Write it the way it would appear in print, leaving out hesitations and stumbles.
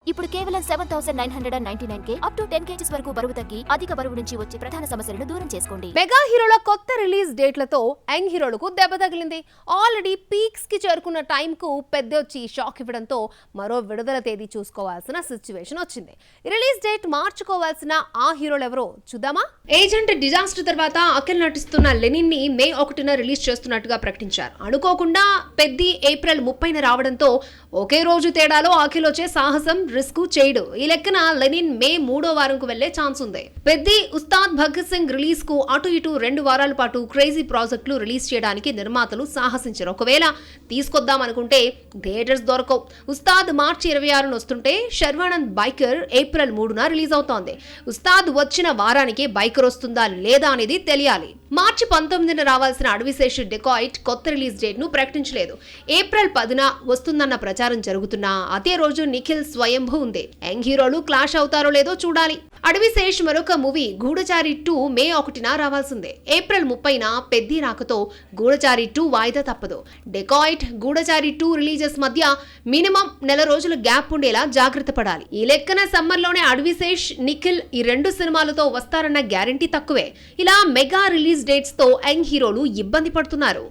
ఇప్పుడు కేవలం 7,999K up to 10 kgs వరకు బరువు తగ్గి అధిక బరువు నుంచి వచ్చే ప్రధాన సమస్యలను దూరం చేసుకోండి. మెగా హీరోల కొత్త రిలీజ్ డేట్లతో యంగ్ హీరోలకు దెబ్బ తగిలింది. ఆల్రెడీ పీక్స్ కి చేరుకున్న టైం కు పెద్దొచ్చి షాక్ ఇవ్వడంతో మరో విడుదల తేదీ చూసుకోవాల్సిన సిచ్యువేషన్ వచ్చింది. రిలీజ్ డేట్ మార్చుకోవాల్సిన ఆ హీరోలు ఎవరో చూద్దామా? ఏజెంట్ డిజాస్టర్ తర్వాత అఖిల్ నటిస్తున్న లెనిన్ ని మే 1న రిలీజ్ చేస్తున్నట్టుగా ప్రకటించారు. అనుకోకుండా పెద్ది ఏప్రిల్ 30న రావడంతో ఒకే రోజు తేడాలో అఖిల్ వచ్చే సాహసం రిస్క్ చేయడు. ఈ లెక్కన లెనిన్ మే 3వ వారంకు వెళ్లే ఛాన్స్ ఉంది. పెద్ది, ఉస్తాద్ భగత్ సింగ్ రిలీజ్ కు అటు ఇటు 2 వారాల పాటు క్రేజీ ప్రాజెక్టులు రిలీజ్ చేయడానికి నిర్మాతలు సాహసించారు. ఒకవేళ తీసుకొద్దాం అనుకుంటే థియేటర్స్ దొరకవు. ఉస్తాద్ మార్చి 26న వస్తుంటే శర్వానంద్ బైకర్ ఏప్రిల్ 3న రిలీజ్ అవుతోంది. ఉస్తాద్ వచ్చిన వారానికి బైకర్ వస్తుందా లేదా అనేది తెలియాలి. మార్చి 19న రావాల్సిన అడవిశేష్ డెకాయిట్ కొత్త రిలీజ్ డేట్ ను ప్రకటించలేదు. ఏప్రిల్ 10న వస్తుందన్న ప్రచారం జరుగుతున్నా అదే రోజు నిఖిల్ స్వయంభూ ఉంది. యంగ్ హీరోలు క్లాష్ అవుతారో లేదో చూడాలి. అడవిశేష్ మరొక మూవీ గూఢచారి 2 మే 1న రావాల్సిందే. ఏప్రిల్ 30న పెద్ది రాకతో గూఢచారి 2 వాయిదా తప్పదు. డెకాయిట్, గూఢచారి 2 రిలీజెస్ మధ్య మినిమం నెల రోజుల గ్యాప్ ఉండేలా జాగ్రత్త పడాలి. ఈ లెక్కన సమ్మర్లోనే అడవిశేష్, నిఖిల్ ఈ 2 సినిమాలతో వస్తారన్న గ్యారంటీ తక్కువే. ఇలా మెగా రిలీజ్ డేట్స్ తో యంగ్ హీరోలు ఇబ్బంది పడుతున్నారు.